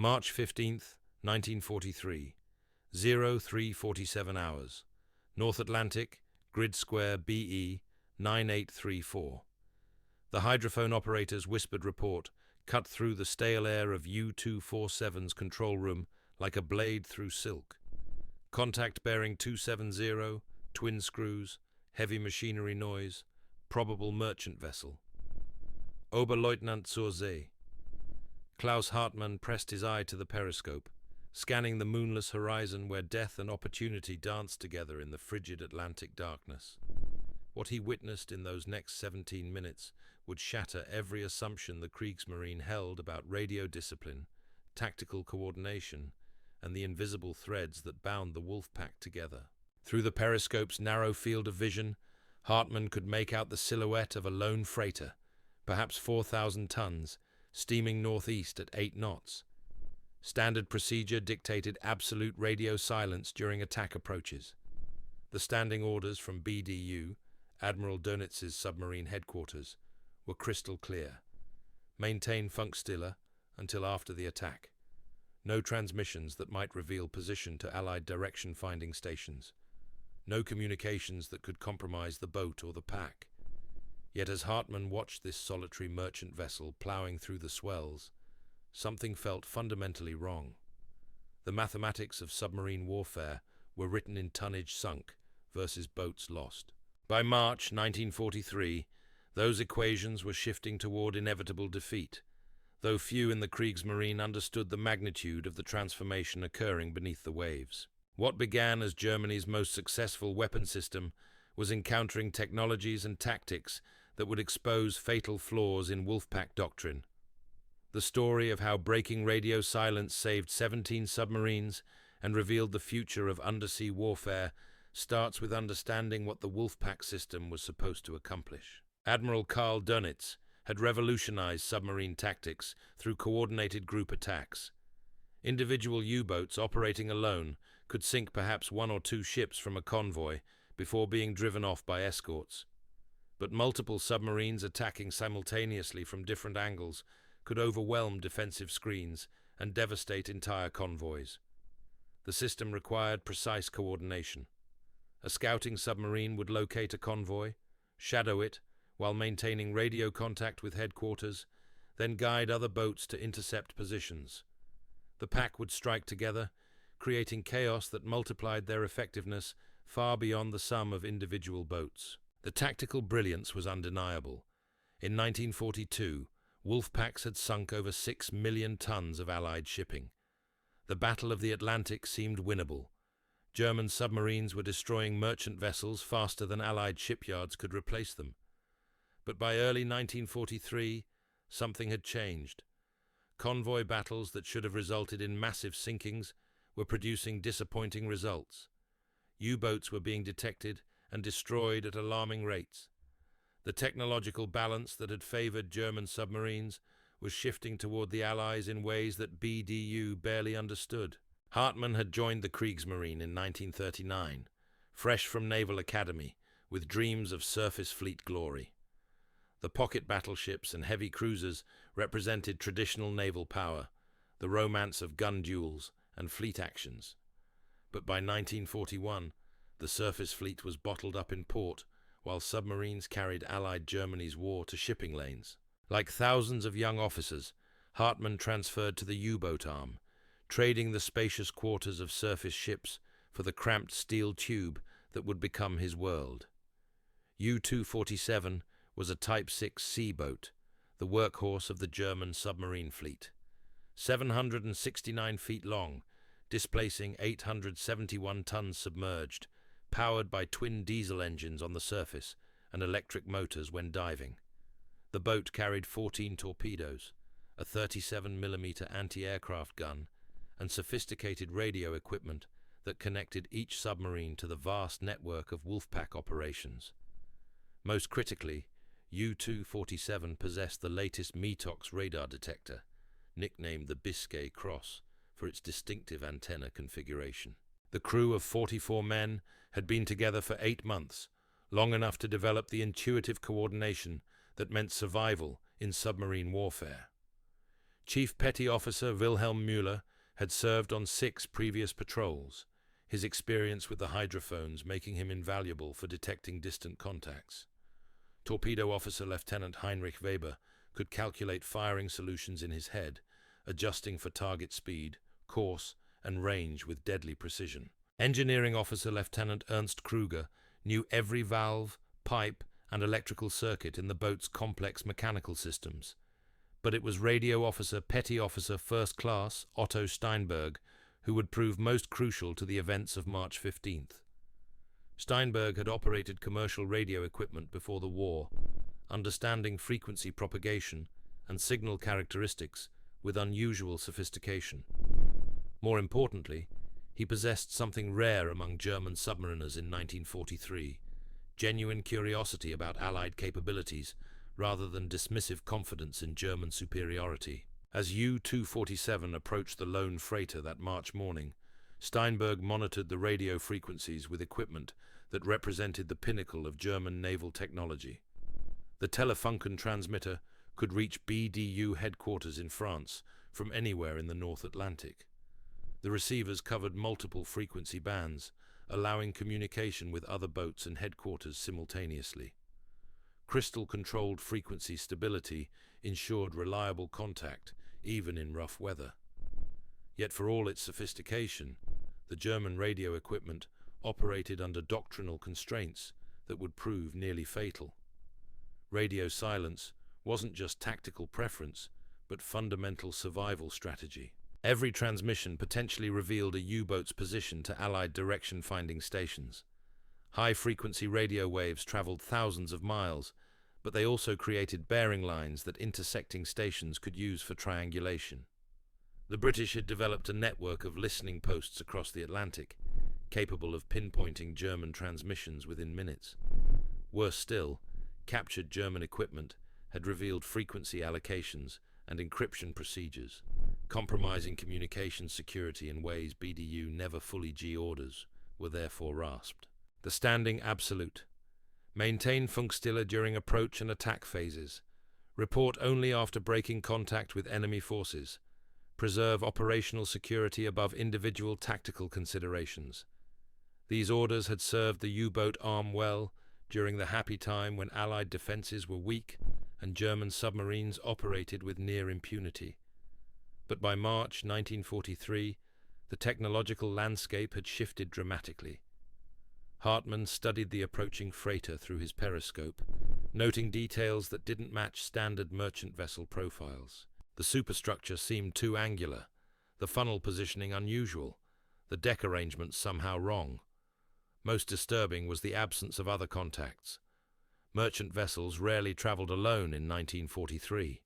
March 15th, 1943, 0347 hours. North Atlantic, Grid Square BE 9834. The hydrophone operator's whispered report cut through the stale air of U247's control room like a blade through silk. Contact bearing 270, twin screws, heavy machinery noise, probable merchant vessel. Oberleutnant zur See. Klaus Hartman pressed his eye to the periscope, scanning the moonless horizon where death and opportunity danced together in the frigid Atlantic darkness. What he witnessed in those next 17 minutes would shatter every assumption the Kriegsmarine held about radio discipline, tactical coordination, and the invisible threads that bound the Wolfpack together. Through the periscope's narrow field of vision, Hartman could make out the silhouette of a lone freighter, perhaps 4,000 tons, steaming northeast at 8 knots. Standard procedure dictated absolute radio silence during attack approaches. The standing orders from BDU, Admiral Donitz's submarine headquarters, were crystal clear. Maintain Funkstille until after the attack. No transmissions that might reveal position to Allied direction-finding stations. No communications that could compromise the boat or the pack. Yet as Hartman watched this solitary merchant vessel ploughing through the swells, something felt fundamentally wrong. The mathematics of submarine warfare were written in tonnage sunk versus boats lost. By March 1943, those equations were shifting toward inevitable defeat, though few in the Kriegsmarine understood the magnitude of the transformation occurring beneath the waves. What began as Germany's most successful weapon system was encountering technologies and tactics that would expose fatal flaws in Wolfpack Doctrine. The story of how breaking radio silence saved 17 submarines and revealed the future of undersea warfare starts with understanding what the Wolfpack system was supposed to accomplish. Admiral Donitz had revolutionized submarine tactics through coordinated group attacks. Individual U-boats operating alone could sink perhaps 1 or 2 ships from a convoy before being driven off by escorts. But multiple submarines attacking simultaneously from different angles could overwhelm defensive screens and devastate entire convoys. The system required precise coordination. A scouting submarine would locate a convoy, shadow it while maintaining radio contact with headquarters, then guide other boats to intercept positions. The pack would strike together, creating chaos that multiplied their effectiveness far beyond the sum of individual boats. The tactical brilliance was undeniable. In 1942, Wolfpacks had sunk over 6 million tons of Allied shipping. The Battle of the Atlantic seemed winnable. German submarines were destroying merchant vessels faster than Allied shipyards could replace them. But by early 1943, something had changed. Convoy battles that should have resulted in massive sinkings were producing disappointing results. U-boats were being detected and destroyed at alarming rates. The technological balance that had favored German submarines was shifting toward the Allies in ways that BDU barely understood. Hartman had joined the Kriegsmarine in 1939, fresh from Naval Academy, with dreams of surface fleet glory. The pocket battleships and heavy cruisers represented traditional naval power, the romance of gun duels and fleet actions. But by 1941, the surface fleet was bottled up in port, while submarines carried Allied Germany's war to shipping lanes. Like thousands of young officers, Hartman transferred to the U-boat arm, trading the spacious quarters of surface ships for the cramped steel tube that would become his world. U247 was a Type 6 sea boat, the workhorse of the German submarine fleet. 769 feet long, displacing 871 tons submerged, powered by twin diesel engines on the surface and electric motors when diving. The boat carried 14 torpedoes, a 37mm anti-aircraft gun, and sophisticated radio equipment that connected each submarine to the vast network of Wolfpack operations. Most critically, U247 possessed the latest METOX radar detector, nicknamed the Biscay Cross for its distinctive antenna configuration. The crew of 44 men had been together for 8 months, long enough to develop the intuitive coordination that meant survival in submarine warfare. Chief Petty Officer Wilhelm Müller had served on 6 previous patrols, his experience with the hydrophones making him invaluable for detecting distant contacts. Torpedo Officer Lieutenant Heinrich Weber could calculate firing solutions in his head, adjusting for target speed, course, and range with deadly precision. Engineering Officer Lieutenant Ernst Kruger knew every valve, pipe, and electrical circuit in the boat's complex mechanical systems. But it was Radio Officer Petty Officer First Class Otto Steinberg who would prove most crucial to the events of March 15th. Steinberg had operated commercial radio equipment before the war, understanding frequency propagation and signal characteristics with unusual sophistication. More importantly, he possessed something rare among German submariners in 1943, genuine curiosity about Allied capabilities rather than dismissive confidence in German superiority. As U247 approached the lone freighter that March morning, Steinberg monitored the radio frequencies with equipment that represented the pinnacle of German naval technology. The Telefunken transmitter could reach BDU headquarters in France from anywhere in the North Atlantic. The receivers covered multiple frequency bands, allowing communication with other boats and headquarters simultaneously. Crystal-controlled frequency stability ensured reliable contact, even in rough weather. Yet for all its sophistication, the German radio equipment operated under doctrinal constraints that would prove nearly fatal. Radio silence wasn't just tactical preference, but fundamental survival strategy. Every transmission potentially revealed a U-boat's position to Allied direction-finding stations. High-frequency radio waves traveled thousands of miles, but they also created bearing lines that intersecting stations could use for triangulation. The British had developed a network of listening posts across the Atlantic, capable of pinpointing German transmissions within minutes. Worse still, captured German equipment had revealed frequency allocations and encryption procedures, compromising communication security in ways BDU never fully G-orders were therefore rasped. The standing absolute. Maintain Funkstille during approach and attack phases. Report only after breaking contact with enemy forces. Preserve operational security above individual tactical considerations. These orders had served the U-boat arm well during the happy time when Allied defenses were weak and German submarines operated with near impunity. But by March 1943, the technological landscape had shifted dramatically. Hartman studied the approaching freighter through his periscope, noting details that didn't match standard merchant vessel profiles. The superstructure seemed too angular, the funnel positioning unusual, the deck arrangements somehow wrong. Most disturbing was the absence of other contacts. Merchant vessels rarely traveled alone in 1943.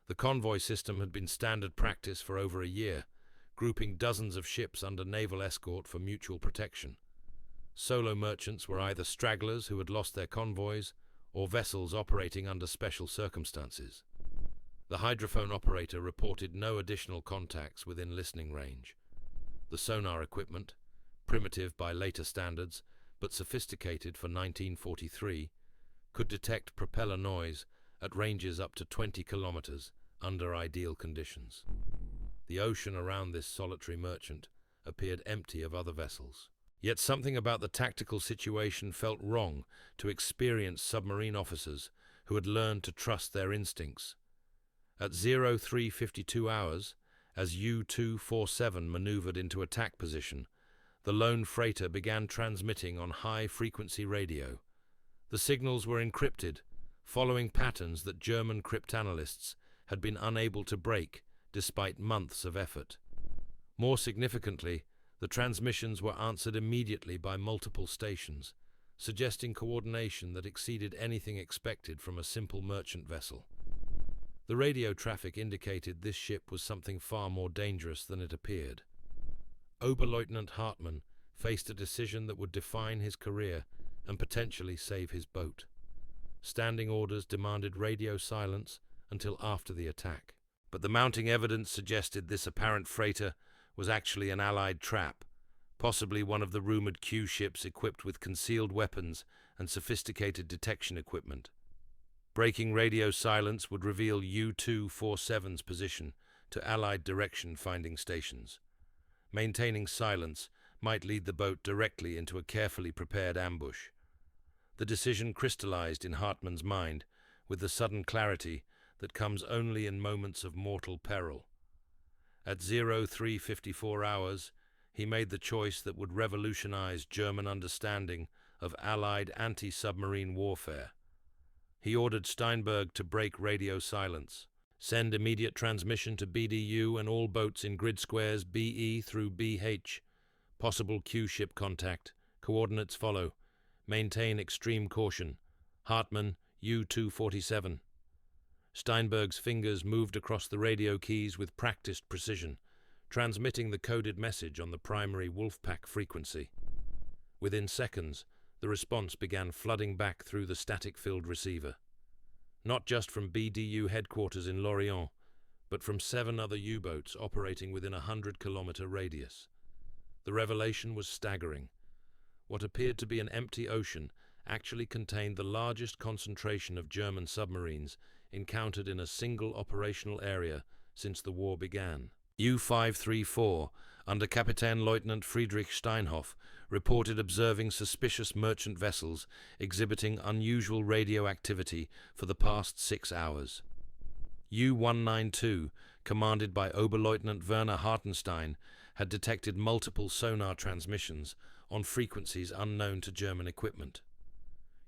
The convoy system had been standard practice for over a year, grouping dozens of ships under naval escort for mutual protection. Solo merchants were either stragglers who had lost their convoys or vessels operating under special circumstances. The hydrophone operator reported no additional contacts within listening range. The sonar equipment, primitive by later standards but sophisticated for 1943, could detect propeller noise at ranges up to 20 kilometers under ideal conditions. The ocean around this solitary merchant appeared empty of other vessels. Yet something about the tactical situation felt wrong to experienced submarine officers who had learned to trust their instincts. At 03:52 hours, as U247 maneuvered into attack position, the lone freighter began transmitting on high-frequency radio. The signals were encrypted, following patterns that German cryptanalysts had been unable to break despite months of effort. More significantly, the transmissions were answered immediately by multiple stations, suggesting coordination that exceeded anything expected from a simple merchant vessel. The radio traffic indicated this ship was something far more dangerous than it appeared. Oberleutnant Hartman faced a decision that would define his career and potentially save his boat. Standing orders demanded radio silence until after the attack. But the mounting evidence suggested this apparent freighter was actually an Allied trap, possibly one of the rumored Q ships equipped with concealed weapons and sophisticated detection equipment. Breaking radio silence would reveal U247's position to Allied direction-finding stations. Maintaining silence might lead the boat directly into a carefully prepared ambush. The decision crystallized in Hartman's mind with the sudden clarity that comes only in moments of mortal peril. At 0354 hours, he made the choice that would revolutionize German understanding of Allied anti-submarine warfare. He ordered Steinberg to break radio silence, send immediate transmission to BDU and all boats in grid squares BE through BH, possible Q-ship contact, coordinates follow, maintain extreme caution, Hartman, U247. Steinberg's fingers moved across the radio keys with practiced precision, transmitting the coded message on the primary Wolfpack frequency. Within seconds, the response began flooding back through the static-filled receiver. Not just from BDU headquarters in Lorient, but from 7 other U-boats operating within a 100-kilometer radius. The revelation was staggering. What appeared to be an empty ocean actually contained the largest concentration of German submarines encountered in a single operational area since the war began. U-534, under Captain Lieutenant Friedrich Steinhoff, reported observing suspicious merchant vessels exhibiting unusual radioactivity for the past 6 hours. U-192, commanded by Oberleutnant Werner Hartenstein, had detected multiple sonar transmissions on frequencies unknown to German equipment.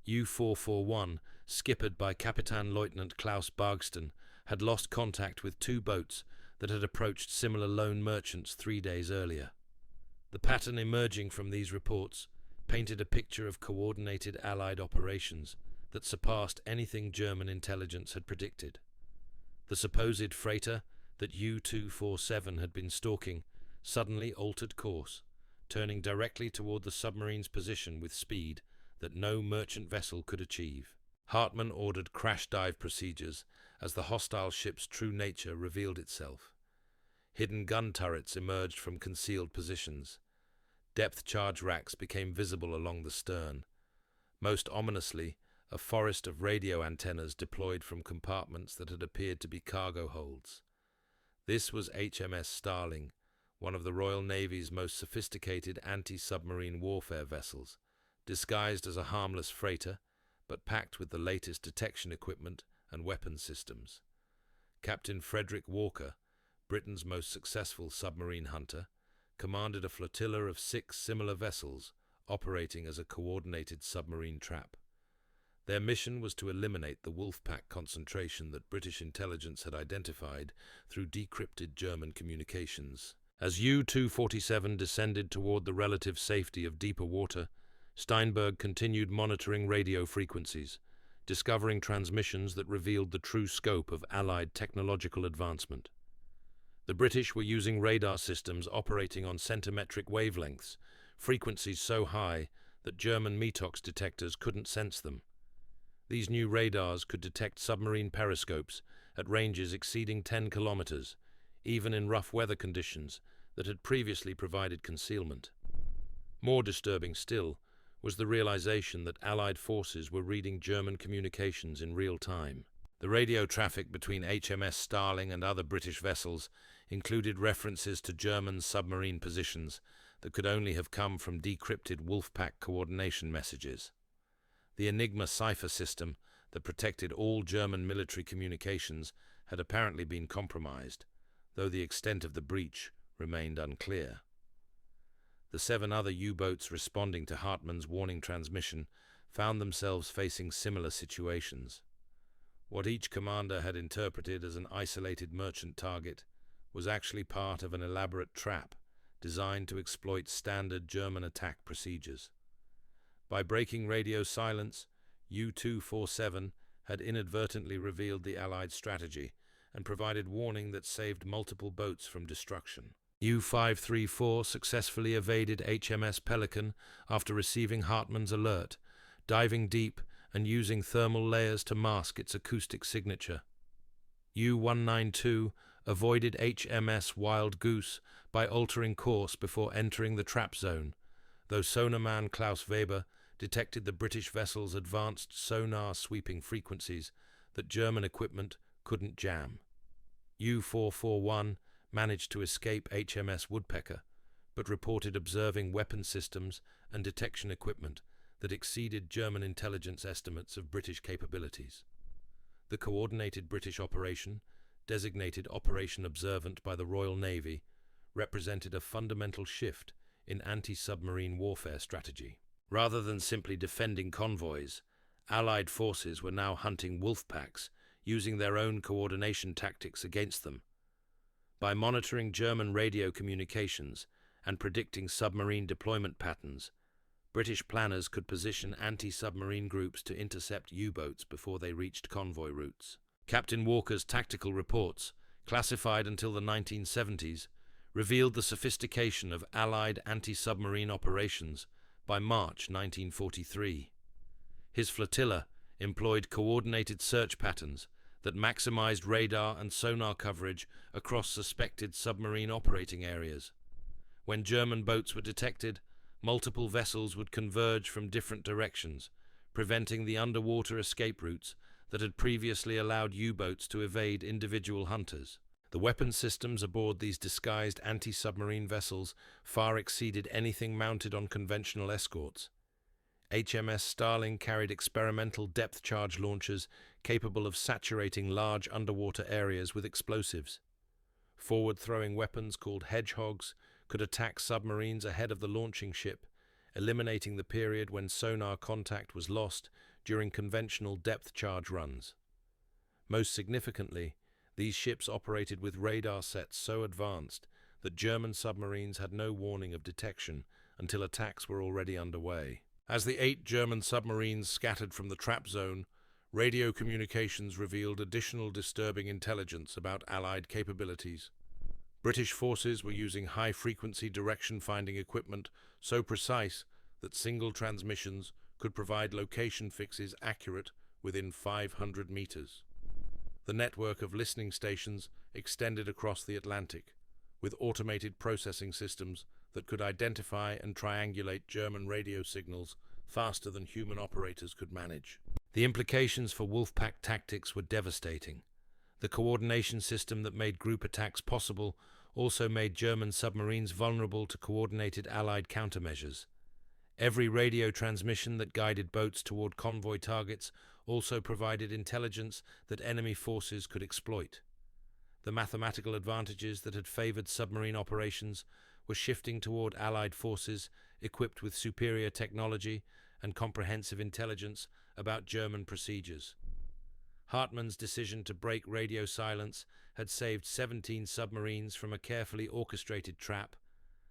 U-441, skippered by Captain Lieutenant Klaus Bargston, had lost contact with 2 boats that had approached similar lone merchants 3 days earlier. The pattern emerging from these reports painted a picture of coordinated Allied operations that surpassed anything German intelligence had predicted. The supposed freighter that U-247 had been stalking suddenly altered course, turning directly toward the submarine's position with speed that no merchant vessel could achieve. Hartman ordered crash dive procedures as the hostile ship's true nature revealed itself. Hidden gun turrets emerged from concealed positions. Depth charge racks became visible along the stern. Most ominously, a forest of radio antennas deployed from compartments that had appeared to be cargo holds. This was HMS Starling, one of the Royal Navy's most sophisticated anti-submarine warfare vessels, disguised as a harmless freighter, but packed with the latest detection equipment and weapons systems. Captain Frederick Walker, Britain's most successful submarine hunter, commanded a flotilla of 6 similar vessels operating as a coordinated submarine trap. Their mission was to eliminate the Wolfpack concentration that British intelligence had identified through decrypted German communications. As U-247 descended toward the relative safety of deeper water, Steinberg continued monitoring radio frequencies, discovering transmissions that revealed the true scope of Allied technological advancement. The British were using radar systems operating on centimetric wavelengths, frequencies so high that German METOX detectors couldn't sense them. These new radars could detect submarine periscopes at ranges exceeding 10 kilometers, even in rough weather conditions that had previously provided concealment. More disturbing still was the realization that Allied forces were reading German communications in real time. The radio traffic between HMS Starling and other British vessels included references to German submarine positions that could only have come from decrypted Wolfpack coordination messages. The Enigma cipher system that protected all German military communications had apparently been compromised, though the extent of the breach remained unclear. The 7 other U-boats responding to Hartman's warning transmission found themselves facing similar situations. What each commander had interpreted as an isolated merchant target was actually part of an elaborate trap designed to exploit standard German attack procedures. By breaking radio silence, U-247 had inadvertently revealed the Allied strategy and provided warning that saved multiple boats from destruction. U-534 successfully evaded HMS Pelican after receiving Hartman's alert, diving deep and using thermal layers to mask its acoustic signature. U-192 avoided HMS Wild Goose by altering course before entering the trap zone, though sonarman Klaus Weber detected the British vessel's advanced sonar sweeping frequencies that German equipment couldn't jam. U-441 managed to escape HMS Woodpecker, but reported observing weapon systems and detection equipment that exceeded German intelligence estimates of British capabilities. The coordinated British operation, designated Operation Observant by the Royal Navy, represented a fundamental shift in anti-submarine warfare strategy. Rather than simply defending convoys, Allied forces were now hunting wolfpacks, using their own coordination tactics against them. By monitoring German radio communications and predicting submarine deployment patterns, British planners could position anti-submarine groups to intercept U-boats before they reached convoy routes. Captain Walker's tactical reports, classified until the 1970s, revealed the sophistication of Allied anti-submarine operations by March 1943. His flotilla employed coordinated search patterns that maximized radar and sonar coverage across suspected submarine operating areas. When German boats were detected, multiple vessels would converge from different directions, preventing the underwater escape routes that had previously allowed U-boats to evade individual hunters. The weapon systems aboard these disguised anti-submarine vessels far exceeded anything mounted on conventional escorts. HMS Starling carried experimental depth-charge launchers capable of saturating large underwater areas with explosives. Forward-throwing weapons called hedgehogs could attack submarines ahead of the launching ship, eliminating the period when sonar contact was lost during conventional depth-charge runs. Most significantly, these ships operated with radar sets so advanced that German submarines had no warning of detection until attacks were already underway. As the 8 German submarines scattered from the trap zone, radio communications revealed additional disturbing intelligence about Allied capabilities. British forces were using high-frequency direction-finding equipment so precise that single transmissions could provide location fixes accurate within 500 meters. The network of listening stations extended across the Atlantic, with automated processing systems that could identify and triangulate German radio signals faster than human operators could manage. The implications for Wolfpack tactics were devastating. The coordination system that made group attacks possible also made German submarines vulnerable to coordinated Allied countermeasures. Every radio transmission that guided boats toward convoy targets also provided intelligence that enemy forces could exploit. The mathematical advantages that had favored submarine operations were shifting toward Allied forces equipped with superior technology and comprehensive intelligence about German procedures. Hartman's decision to break radio silence had saved 17 submarines from a carefully orchestrated trap,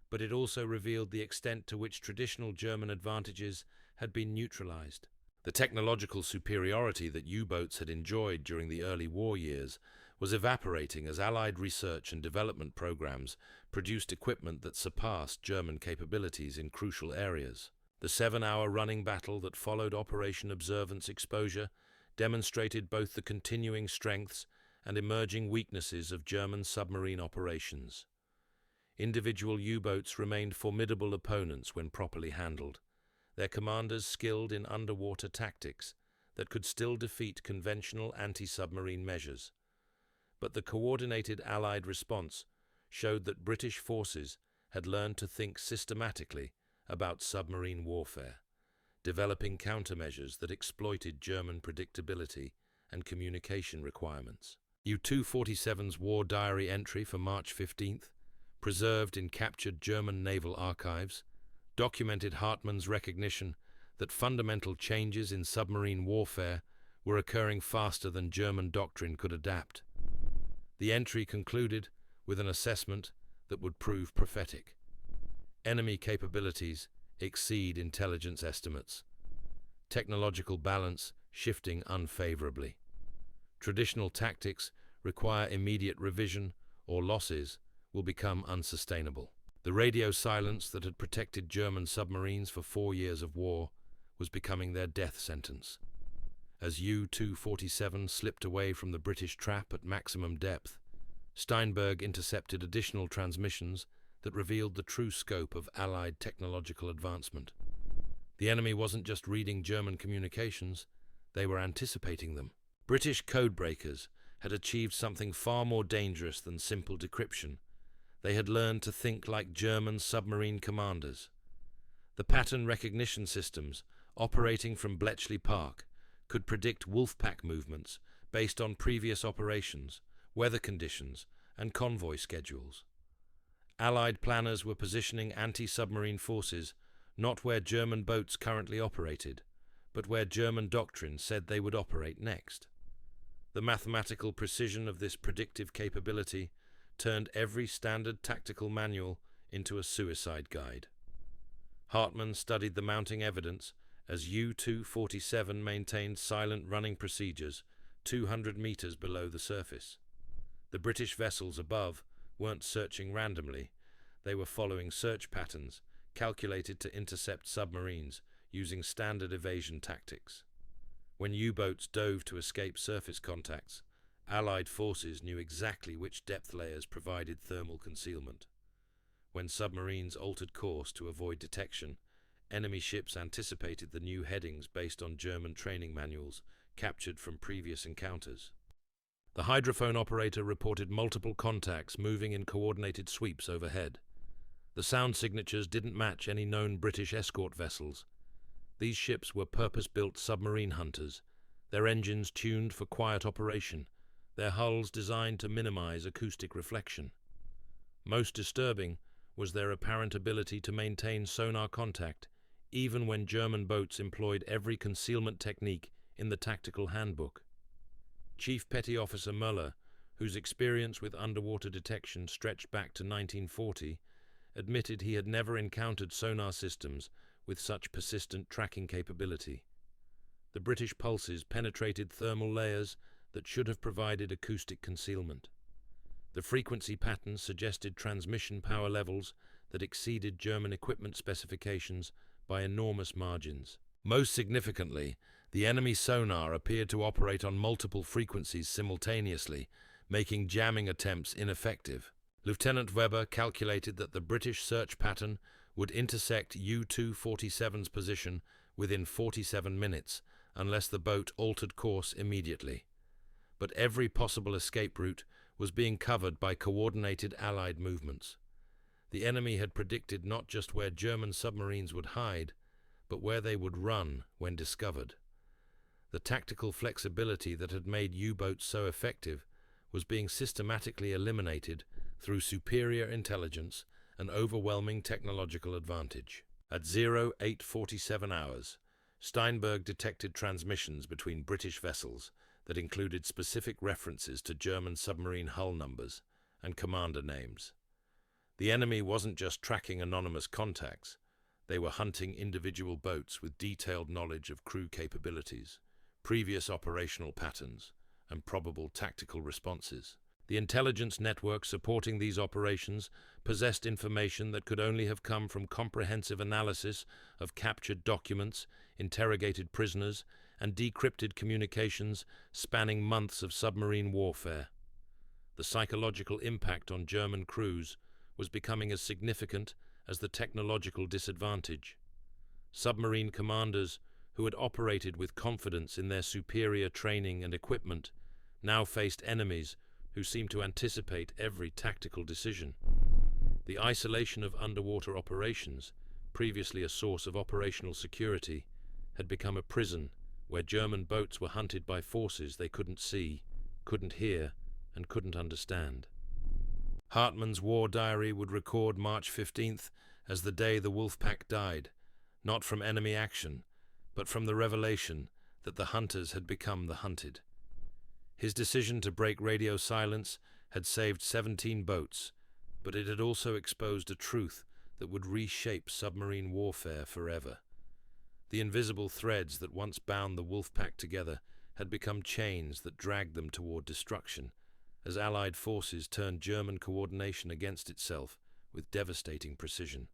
but it also revealed the extent to which traditional German advantages had been neutralized. The technological superiority that U-boats had enjoyed during the early war years was evaporating as Allied research and development programs produced equipment that surpassed German capabilities in crucial areas. The 7-hour running battle that followed Operation Observant's exposure demonstrated both the continuing strengths and emerging weaknesses of German submarine operations. Individual U-boats remained formidable opponents when properly handled, their commanders skilled in underwater tactics that could still defeat conventional anti-submarine measures. But the coordinated Allied response showed that British forces had learned to think systematically about submarine warfare, developing countermeasures that exploited German predictability and communication requirements. U247's war diary entry for March 15th, preserved in captured German naval archives, documented Hartman's recognition that fundamental changes in submarine warfare were occurring faster than German doctrine could adapt. The entry concluded with an assessment that would prove prophetic. Enemy capabilities exceed intelligence estimates. Technological balance shifting unfavorably. Traditional tactics require immediate revision or losses will become unsustainable. The radio silence that had protected German submarines for 4 years of war was becoming their death sentence. As U-247 slipped away from the British trap at maximum depth, Steinberg intercepted additional transmissions that revealed the true scope of Allied technological advancement. The enemy wasn't just reading German communications, they were anticipating them. British codebreakers had achieved something far more dangerous than simple decryption. They had learned to think like German submarine commanders. The pattern recognition systems, operating from Bletchley Park, could predict Wolfpack movements based on previous operations, weather conditions, and convoy schedules. Allied planners were positioning anti-submarine forces not where German boats currently operated, but where German doctrine said they would operate next. The mathematical precision of this predictive capability turned every standard tactical manual into a suicide guide. Hartman studied the mounting evidence as U247 maintained silent running procedures 200 meters below the surface. The British vessels above weren't searching randomly. They were following search patterns calculated to intercept submarines using standard evasion tactics. When U-boats dove to escape surface contacts, Allied forces knew exactly which depth layers provided thermal concealment. When submarines altered course to avoid detection, enemy ships anticipated the new headings based on German training manuals captured from previous encounters. The hydrophone operator reported multiple contacts moving in coordinated sweeps overhead. The sound signatures didn't match any known British escort vessels. These ships were purpose-built submarine hunters, their engines tuned for quiet operation, their hulls designed to minimize acoustic reflection. Most disturbing was their apparent ability to maintain sonar contact, even when German boats employed every concealment technique in the tactical handbook. Chief Petty Officer Muller, whose experience with underwater detection stretched back to 1940, admitted he had never encountered sonar systems with such persistent tracking capability. The British pulses penetrated thermal layers that should have provided acoustic concealment. The frequency patterns suggested transmission power levels that exceeded German equipment specifications by enormous margins. Most significantly, the enemy sonar appeared to operate on multiple frequencies simultaneously, making jamming attempts ineffective. Lieutenant Weber calculated that the British search pattern would intersect U247's position within 47 minutes, unless the boat altered course immediately. But every possible escape route was being covered by coordinated Allied movements. The enemy had predicted not just where German submarines would hide, but where they would run when discovered. The tactical flexibility that had made U-boats so effective was being systematically eliminated through superior intelligence and overwhelming technological advantage. At 0847 hours, Steinberg detected transmissions between British vessels that included specific references to German submarine hull numbers and commander names. The enemy wasn't just tracking anonymous contacts, they were hunting individual boats with detailed knowledge of crew capabilities, previous operational patterns, and probable tactical responses. The intelligence network supporting these operations possessed information that could only have come from comprehensive analysis of captured documents, interrogated prisoners, and decrypted communications spanning months of submarine warfare. The psychological impact on German crews was becoming as significant as the technological disadvantage. Submarine commanders who had operated with confidence in their superior training and equipment now faced enemies who seemed to anticipate every tactical decision. The isolation of underwater operations, previously a source of operational security, had become a prison where German boats were hunted by forces they couldn't see, couldn't hear, and couldn't understand. Hartman's war diary would record March 15th as the day the Wolfpack died, not from enemy action, but from the revelation that the hunters had become the hunted. His decision to break radio silence had saved 17 boats, but it had also exposed a truth that would reshape submarine warfare forever. The invisible threads that once bound the Wolfpack together had become chains that dragged them toward destruction, as Allied forces turned German coordination against itself with devastating precision.